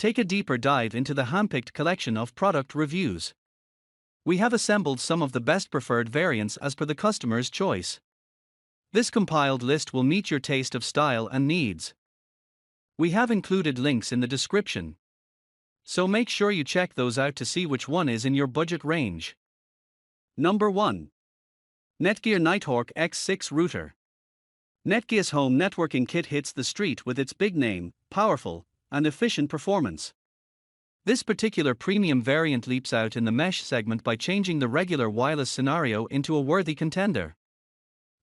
take a deeper dive into the handpicked collection of product reviews. We have assembled some of the best preferred variants as per the customer's choice. This compiled list will meet your taste of style and needs. We have included links in the description, so make sure you check those out to see which one is in your budget range. Number 1. Netgear Nighthawk X6 Router. Netgear's home networking kit hits the street with its big name, powerful, and efficient performance. This particular premium variant leaps out in the mesh segment by changing the regular wireless scenario into a worthy contender.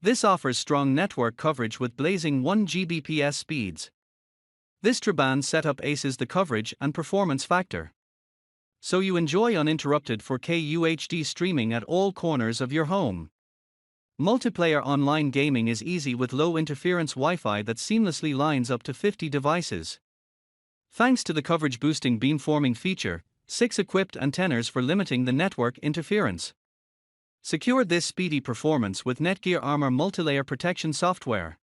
This offers strong network coverage with blazing 1 Gbps speeds. This tri-band setup aces the coverage and performance factor, so you enjoy uninterrupted 4K UHD streaming at all corners of your home. Multiplayer online gaming is easy with low interference Wi-Fi that seamlessly lines up to 50 devices. Thanks to the coverage boosting beamforming feature, 6 equipped antennas for limiting the network interference. Secure this speedy performance with Netgear Armor multilayer protection software.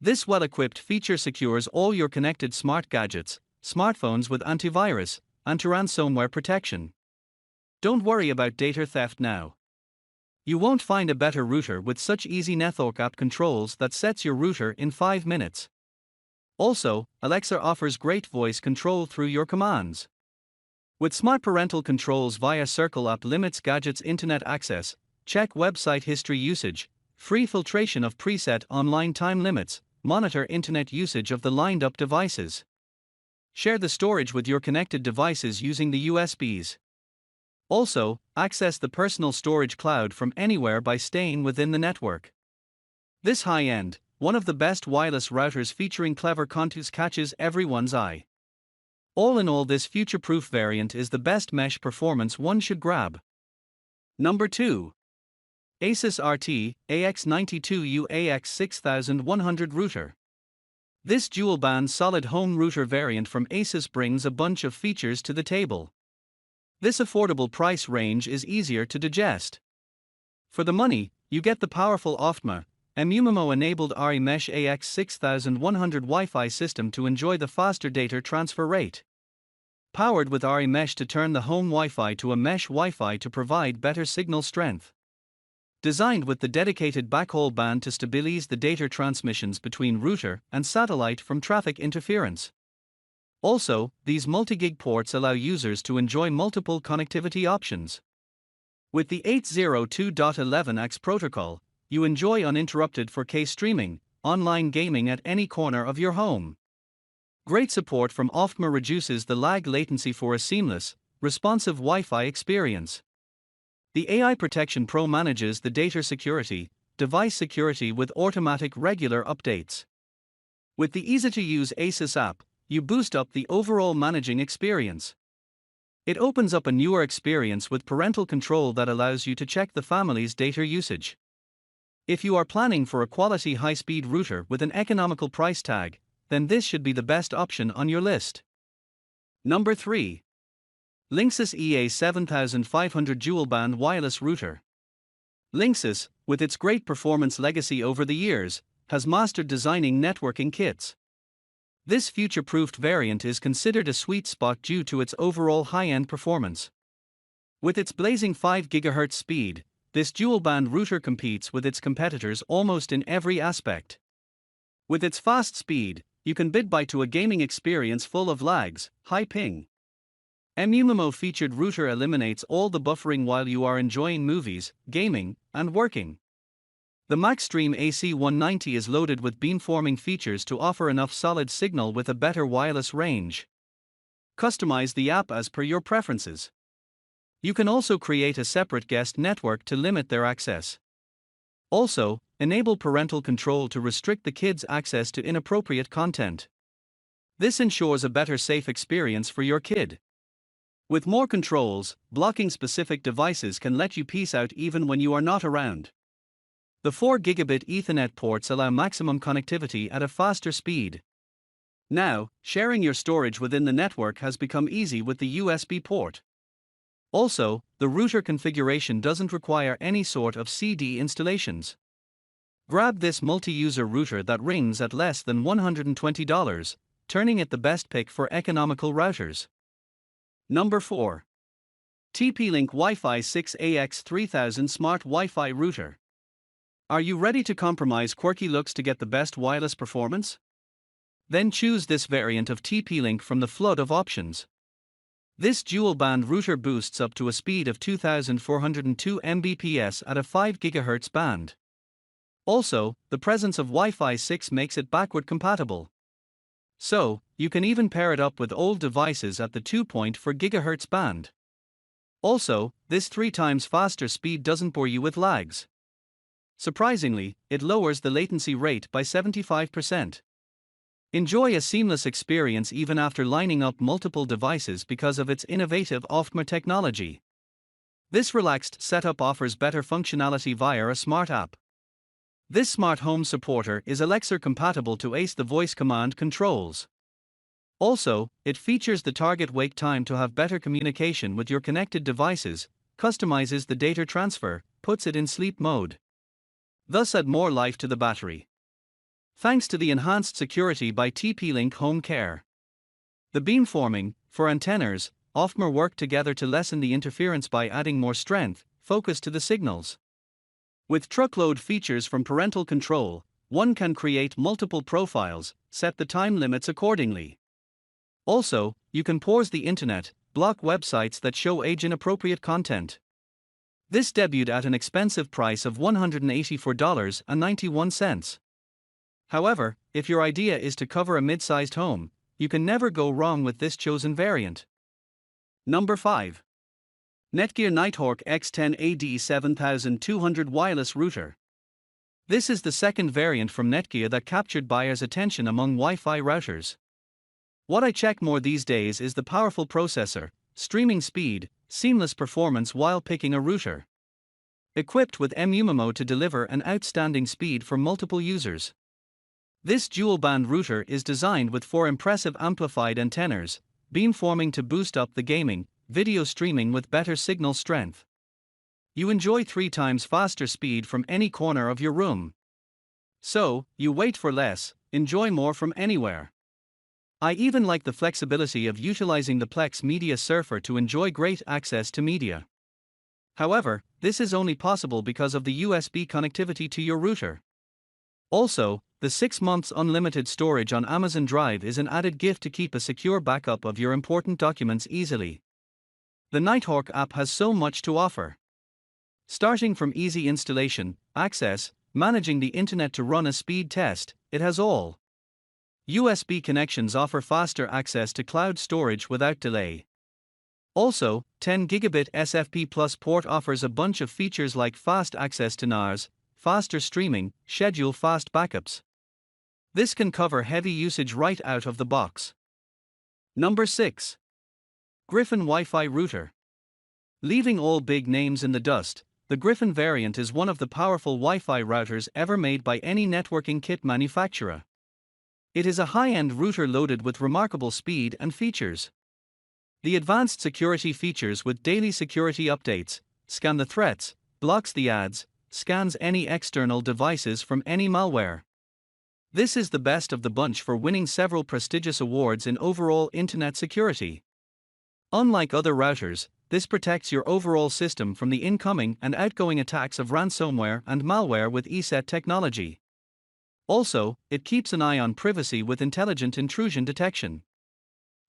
This well-equipped feature secures all your connected smart gadgets, smartphones with antivirus, anti-ransomware protection. Don't worry about data theft now. You won't find a better router with such easy Nighthawk app controls that sets your router in 5 minutes. Also, Alexa offers great voice control through your commands. With smart parental controls via Circle app limits gadgets internet access, check website history usage, free filtration of preset online time limits, monitor internet usage of the lined up devices. Share the storage with your connected devices using the USBs. Also, access the personal storage cloud from anywhere by staying within the network. This high-end, one of the best wireless routers featuring clever contours catches everyone's eye. All in all, this future-proof variant is the best mesh performance one should grab. Number 2. ASUS RT AX92U AX6100 Router. This dual-band solid home router variant from ASUS brings a bunch of features to the table. This affordable price range is easier to digest. For the money, you get the powerful OFTMA, MUMMO-enabled RE Mesh AX6100 Wi-Fi system to enjoy the faster data transfer rate. Powered with RE Mesh to turn the home Wi-Fi to a mesh Wi-Fi to provide better signal strength. Designed with the dedicated backhaul band to stabilize the data transmissions between router and satellite from traffic interference. Also, these multi-gig ports allow users to enjoy multiple connectivity options. With the 802.11ax protocol, you enjoy uninterrupted 4K streaming, online gaming at any corner of your home. Great support from OFTMA reduces the lag latency for a seamless, responsive Wi-Fi experience. The AI Protection Pro manages the data security, device security with automatic regular updates. With the easy-to-use ASUS app, you boost up the overall managing experience. It opens up a newer experience with parental control that allows you to check the family's data usage. If you are planning for a quality high-speed router with an economical price tag, then this should be the best option on your list. Number 3. Linksys EA7500 Dual-Band Wireless Router. Linksys, with its great performance legacy over the years, has mastered designing networking kits. This future-proofed variant is considered a sweet spot due to its overall high-end performance. With its blazing 5 GHz speed, this dual-band router competes with its competitors almost in every aspect. With its fast speed, you can bid bye to a gaming experience full of lags, high ping. MUMMO featured router eliminates all the buffering while you are enjoying movies, gaming, and working. The MaxStream AC190 is loaded with beamforming features to offer enough solid signal with a better wireless range. Customize the app as per your preferences. You can also create a separate guest network to limit their access. Also, enable parental control to restrict the kids' access to inappropriate content. This ensures a better safe experience for your kid. With more controls, blocking specific devices can let you peace out even when you are not around. The 4 gigabit Ethernet ports allow maximum connectivity at a faster speed. Now, sharing your storage within the network has become easy with the USB port. Also, the router configuration doesn't require any sort of CD installations. Grab this multi-user router that rings at less than $120, turning it the best pick for economical routers. Number 4. TP-Link Wi-Fi 6AX3000 Smart Wi-Fi Router. Are you ready to compromise quirky looks to get the best wireless performance? Then choose this variant of TP-Link from the flood of options. This dual-band router boosts up to a speed of 2402 Mbps at a 5 GHz band. Also, the presence of Wi-Fi 6 makes it backward compatible. So, you can even pair it up with old devices at the 2.4 GHz band. Also, this 3 times faster speed doesn't bore you with lags. Surprisingly, it lowers the latency rate by 75%. Enjoy a seamless experience even after lining up multiple devices because of its innovative OFMR technology. This relaxed setup offers better functionality via a smart app. This smart home supporter is Alexa compatible to ACE the voice command controls. Also, it features the target wake time to have better communication with your connected devices, customizes the data transfer, puts it in sleep mode. Thus add more life to the battery. Thanks to the enhanced security by TP-Link Home Care. The beamforming, for antennas, OFMR work together to lessen the interference by adding more strength, focus to the signals. With truckload features from parental control, one can create multiple profiles, set the time limits accordingly. Also, you can pause the internet, block websites that show age-inappropriate content. This debuted at an expensive price of $184.91. However, if your idea is to cover a mid-sized home, you can never go wrong with this chosen variant. Number 5. Netgear Nighthawk X10AD 7200 Wireless Router. This is the second variant from Netgear that captured buyers' attention among Wi-Fi routers. What I check more these days is the powerful processor, streaming speed, seamless performance while picking a router. Equipped with MUMMO to deliver an outstanding speed for multiple users. This dual-band router is designed with 4 impressive amplified antennas, beamforming to boost up the gaming, video streaming with better signal strength. You enjoy 3 times faster speed from any corner of your room. So, you wait for less, enjoy more from anywhere. I even like the flexibility of utilizing the Plex Media Surfer to enjoy great access to media. However, this is only possible because of the USB connectivity to your router. Also, the 6 months unlimited storage on Amazon Drive is an added gift to keep a secure backup of your important documents easily. The Nighthawk app has so much to offer. Starting from easy installation, access, managing the internet to run a speed test, it has all. USB connections offer faster access to cloud storage without delay. Also, 10 gigabit SFP Plus port offers a bunch of features like fast access to NAS, faster streaming, schedule fast backups. This can cover heavy usage right out of the box. Number 6. GRYPHON Wi-Fi Router. Leaving all big names in the dust, the GRYPHON variant is one of the powerful Wi-Fi routers ever made by any networking kit manufacturer. It is a high-end router loaded with remarkable speed and features. The advanced security features with daily security updates, scan the threats, blocks the ads, scans any external devices from any malware. This is the best of the bunch for winning several prestigious awards in overall internet security. Unlike other routers, this protects your overall system from the incoming and outgoing attacks of ransomware and malware with ESET technology. Also, it keeps an eye on privacy with intelligent intrusion detection.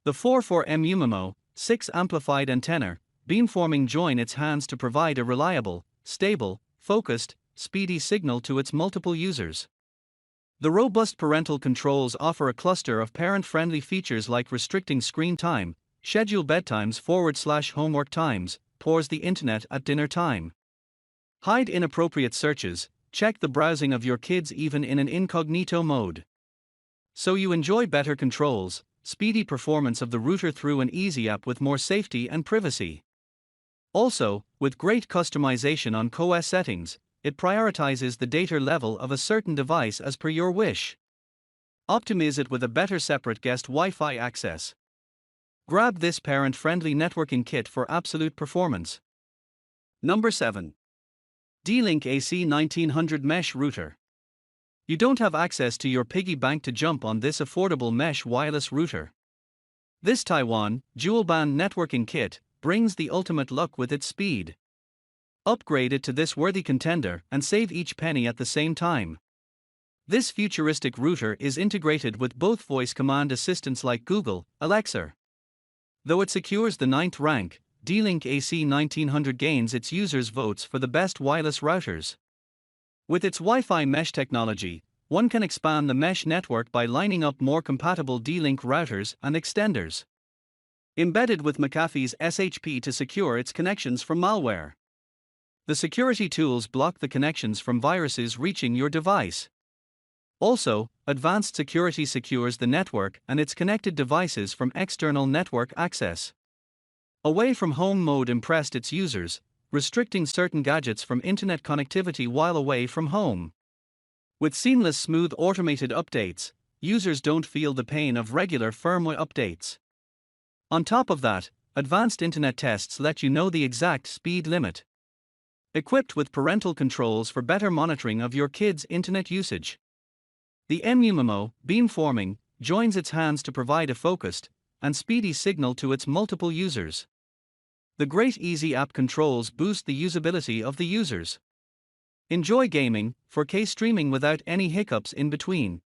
The 4.4 MUMMO, 6 amplified antenna, beamforming join its hands to provide a reliable, stable, focused, speedy signal to its multiple users. The robust parental controls offer a cluster of parent-friendly features like restricting screen time, schedule bedtimes / homework times, pause the internet at dinner time. Hide inappropriate searches, check the browsing of your kids even in an incognito mode. So you enjoy better controls, speedy performance of the router through an easy app with more safety and privacy. Also, with great customization on COS settings, it prioritizes the data level of a certain device as per your wish. Optimize it with a better separate guest Wi-Fi access. Grab this parent-friendly networking kit for absolute performance. Number 7. D-Link AC 1900 Mesh Router. You don't have access to your piggy bank to jump on this affordable mesh wireless router. This Taiwan dual-band networking kit brings the ultimate luck with its speed. Upgrade it to this worthy contender and save each penny at the same time. This futuristic router is integrated with both voice command assistants like Google, Alexa. Though it secures the 9th rank, D-Link AC1900 gains its users' votes for the best wireless routers. With its Wi-Fi mesh technology, one can expand the mesh network by lining up more compatible D-Link routers and extenders. Embedded with McAfee's SHP to secure its connections from malware. The security tools block the connections from viruses reaching your device. Also, advanced security secures the network and its connected devices from external network access. Away from home mode impressed its users, restricting certain gadgets from internet connectivity while away from home. With seamless, smooth automated updates, users don't feel the pain of regular firmware updates. On top of that, advanced internet tests let you know the exact speed limit. Equipped with parental controls for better monitoring of your kids' internet usage. The MUMMO beamforming joins its hands to provide a focused and speedy signal to its multiple users. The great easy app controls boost the usability of the users. Enjoy gaming, 4K streaming without any hiccups in between.